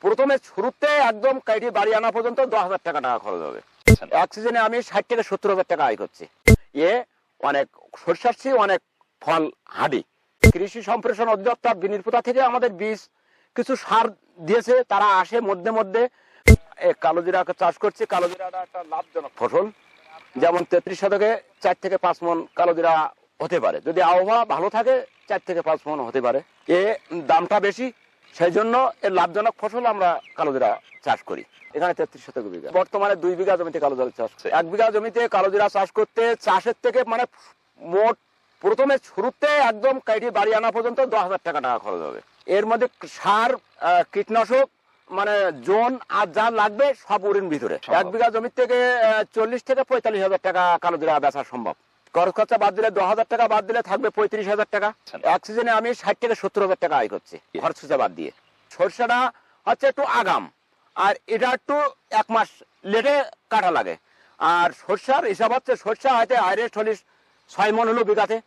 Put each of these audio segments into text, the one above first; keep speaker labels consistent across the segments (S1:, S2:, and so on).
S1: প্রথমে শুরুতে একদম কাইটি বাড়ি আনা পর্যন্ত 10,000 টাকা খরচ হবে। এক সিজনে আমি 60 থেকে 70,000 টাকা আয় করছি। এ অনেক সরষার চেয়ে অনেক ফল হাঁড়ি। কৃষি সম্প্রসারণ অধিদপ্তর বিনির্পুতা থেকে আমাদের বীজ কিছু সার দিয়েছে, তারা আসে মধ্যে মধ্যে। কালোজিরা চাষ করছি। কালোজিরাটা একটা লাভজনক ফসল। যেমন 33 শতকে 4 থেকে 5 মন কালোজিরা হতে পারে, যদি আবহাওয়া ভালো থাকে 4 থেকে 5 মন হতে পারে। এ দামটা বেশি, সেই জন্য এর লাভজনক ফসল আমরা কালোজিরা চাষ করি। এখানে 33 শতক বিঘা, বর্তমানে 2 বিঘা জমিতে কালোজিরা চাষ করি। 1 বিঘা জমিতে কালোজিরা চাষ করতে চাষের থেকে মানে মোট প্রথমে শুরুতে একদম কাইটি বাড়ি আনা পর্যন্ত 10,000 টাকা খরচ হবে। এর মধ্যে সার, কীটনাশক, মানে জোন আর যা লাগবে সব ওর ভিতরে। 1 বিঘা জমি থেকে 40 থেকে 45,000 টাকা কালোজিরা বেচা সম্ভব। খরচ খরচা বাদ দিলে 10,000 টাকা বাদ দিলে থাকবে 35,000 টাকা। এক সিজনে আমি 60 থেকে 70,000 টাকা আয় করছি খরচ খরচা বাদ দিয়ে। সরষাটা হচ্ছে একটু আগাম, আর এটা একটু 1 মাস লেটে কাটা লাগে। আর সরষার হিসাব হচ্ছে সরষা হয়তো হাইরেস্ট হলে 6 মন হলো বিঘাতে,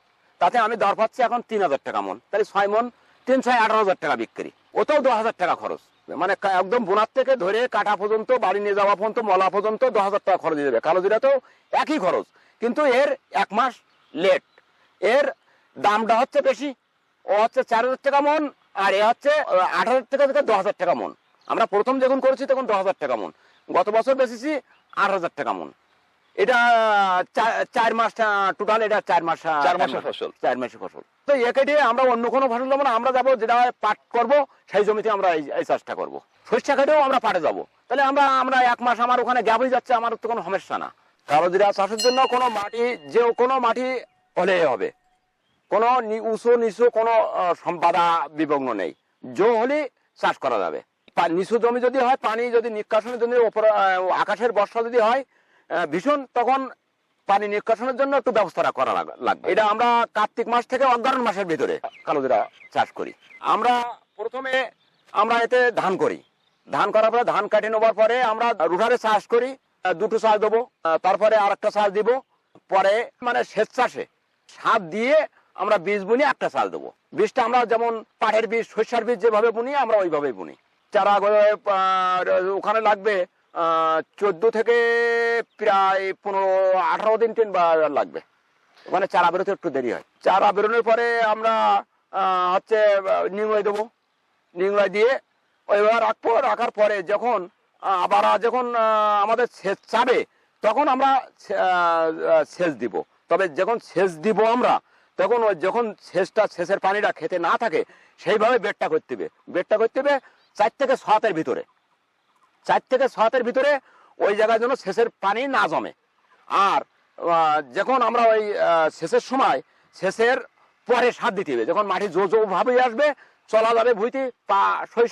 S1: তাতে আমি দর পাচ্ছি এখন 3,000 টাকা মন। তাহলে 6 মন 3 6 18,000 টাকা বিক্রি, ওতেও 10,000 টাকা খরচ। মানে একদম বোনার থেকে ধরে কাটা পর্যন্ত, বাড়ি নিয়ে যাওয়া পর্যন্ত, মলা পর্যন্ত 10,000 টাকা খরচ দিয়ে দেবে। কালোজিরাতেও একই খরচ, কিন্তু এর 1 মাস লেট। এর দামটা হচ্ছে বেশি, ও হচ্ছে 4,000 টাকা মন, আর এ হচ্ছে 8,000 টাকা থেকে 10,000 টাকা মন। আমরা প্রথম যখন করেছি তখন 10,000 টাকা মন, গত বছর বেচেছি 8,000 টাকা মন। এটা 4 মাস টোটাল, এটা 4 মাসের ফসল, 4 মাসের ফসল। তো একে আমরা অন্য কোনো ফসল দেবো না, আমরা যাবো যেটা পাট করবো সেই জমিতে আমরা এই চাষটা করবো। সরষা কেটেও আমরা পাটে যাবো, তাহলে আমরা 1 মাস আমার ওখানে গ্যাপ হয়ে যাচ্ছে, আমার তো কোনো সমস্যা না। কালোজিরা চাষের জন্য কোনো মাটি, যে কোনো মাটি হলে হবে, কোনো উঁচু নিচু কোনো বাধা বিভগ্ন নেই, জো হলে চাষ করা যাবে। নিচু জমি যদি হয়, পানি যদি নিষ্কাশনের জন্য আকাশের বর্ষা যদি হয় ভীষণ, তখন পানি নিষ্কাশনের জন্য একটু ব্যবস্থা করা লাগবে। এটা আমরা কার্তিক মাস থেকে অগ্রহায়ণ মাসের ভিতরে কালোজিরা চাষ করি। আমরা প্রথমে এতে ধান করি। ধান করার পরে, ধান কাটে নেবার পরে আমরা রুটারে চাষ করি, 2টো চাষ দেবো, তারপরে আরেকটা চাষ দিব। পরে মানে সেচ চাষে সার দিয়ে আমরা বীজ বুনি, একটা চাষ দেবো। বীজটা আমরা যেমন পাটের বীজ, সরষার বীজ যেভাবে বুনি আমরা ওইভাবেই বুনি। চারা ওখানে লাগবে 14 থেকে প্রায় 15-18 দিন লাগবে। ওখানে চারা বেরোতে একটু দেরি হয়। চারা বেরোনোর পরে আমরা হচ্ছে নিংড়াই দেবো। নিংড়াই দিয়ে ওইভাবে রাখবো। রাখার পরে যখন আবার আমাদের সেচ চাবে, তখন আমরা সেচ দিব। তবে যখন সেচ দিব আমরা, তখন যখন সেচের পানিটা খেতে না থাকে, সেইভাবে বেডটা করতে হবে। বেডটা করতে হবে 4 থেকে 6 হাতের ভিতরে। 4 থেকে 6 হাতের ভিতরে ওই জায়গায় যেন সেচের পানি না জমে। আর যখন আমরা ওই সেচের সময়, সেচের পরে সার দিতে হবে। যখন মাটি জো ভাবে আসবে, চলা যাবে ভুঁইতে, পা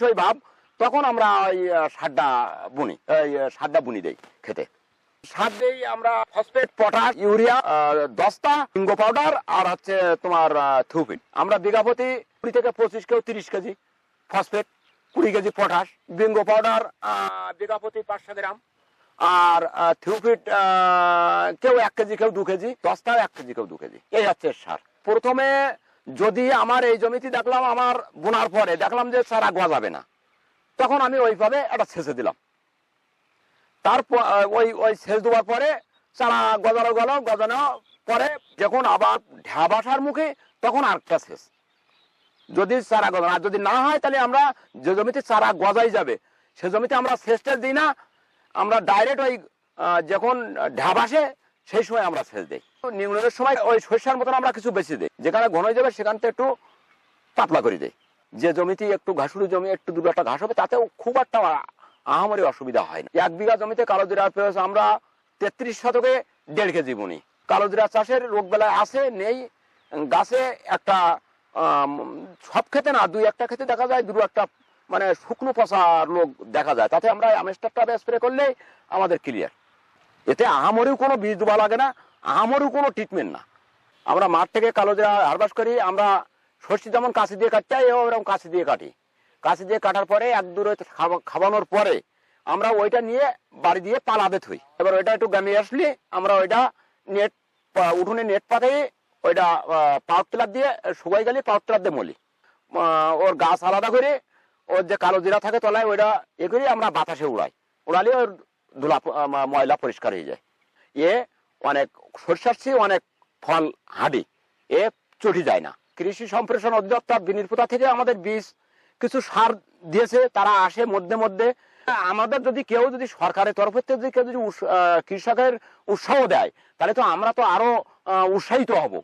S1: সই ভাব, তখন আমরা ওই সারটা বুনি দেই খেতে। সার দেই আমরা ফসফেট, পটাশ, ইউরিয়া, দস্তা, ইঙ্গো পাউডার, আর হচ্ছে তোমার থিওপিট। আমরা বিঘা প্রতি 20 থেকে 25 কেউ 30 kg phosphate, 20 kg potash, bingo powder bigha প্রতি 500 গ্রাম, আর থিওপিট কেউ 1 কেজি, কেউ 2 কেজি, দস্তা 1 কেজি, কেউ 2 কেজি। এই হচ্ছে সার। প্রথমে যদি আমার এই জমিতে দেখলাম, আমার বোনার পরে দেখলাম যে চারা গজাবে না, তখন আমি ওইভাবে একটা সেচে দিলাম। তারপর ওই সেচ দেওয়ার পরে চারা গজানো পরে যখন আবার ঢাব আসার মুখে, তখন আরেকটা সেচ। যদি চারা গজানো, আর যদি না হয়, তাহলে আমরা যে জমিতে চারা গজাই যাবে সে জমিতে আমরা সেচটা দিই না। আমরা ডাইরেক্ট ওই যখন ঢাব আসে সেই সময় আমরা সেচ দিই। নিংড়নের সময় ওই সরষার মতন আমরা কিছু বেশি দিই। যেখানে ঘন হয়ে যাবে সেখান থেকে একটু পাতলা করে দিই। যে জমিতে একটু ঘাসুরি জমি, একটু 2-একটা ঘাস হবে, তাতেও খুব একটা আহামরি অসুবিধা হয় না। 1 বিঘা জমিতে কালোজিরার পেঁয়াজ আমরা 33 শতকে 1.5 কেজি বুনি। কালোজিরা চাষের রোগ বেলায় আছে নেই, গাছে একটা সব ক্ষেতে না, 2-একটা ক্ষেতে দেখা যায় 2-একটা মানে শুকনো পচা রোগ দেখা যায়। তাতে আমরা আমেস্টারটা স্প্রে করলেই আমাদের ক্লিয়ার। এতে আহামরিও কোনো বীজ দেওয়া লাগে না, আহামরিও কোনো ট্রিটমেন্ট না। আমরা মাঠ থেকে কালোজিরা হারভেস্ট করি। আমরা সর্ষে যেমন কাঁচি দিয়ে কাটতে হয়, এরকম কাঁচি দিয়ে কাটি। কাঁচি দিয়ে কাটার পরে 1-2 খাওয়ানোর পরে আমরা ওইটা নিয়ে বাড়ি দিয়ে পালাবে থই। এবার ওইটা একটু গামিয়ে আসলে আমরা ওইটা নেট, উঠোনে নেট পাতাই, ওইটা পাওয়ার টিলার দিয়ে শুকাই গেলে পাওয়ার টিলার দিয়ে মলি। ওর গাছ আলাদা করে ওর যে কালো জিরা থাকে তলায় ওইটা এ করি আমরা বাতাসে উড়ালে ওর ধুলা ময়লা পরিষ্কার হয়ে যায়। এ অনেক সরষার চেয়ে অনেক ফল হাঁড়ি, এ চটি যায় না। কৃষি সম্প্রসারণ অধিদপ্তর বিনির্পুতা থেকে আমাদের বীজ কিছু সার দিয়েছে, তারা আসে মধ্যে মধ্যে। আমাদের যদি কেউ যদি সরকারের তরফ থেকে যদি কেউ যদি কৃষকের উৎসাহ দেয় তাহলে তো আমরা তো আরো উৎসাহিত হব।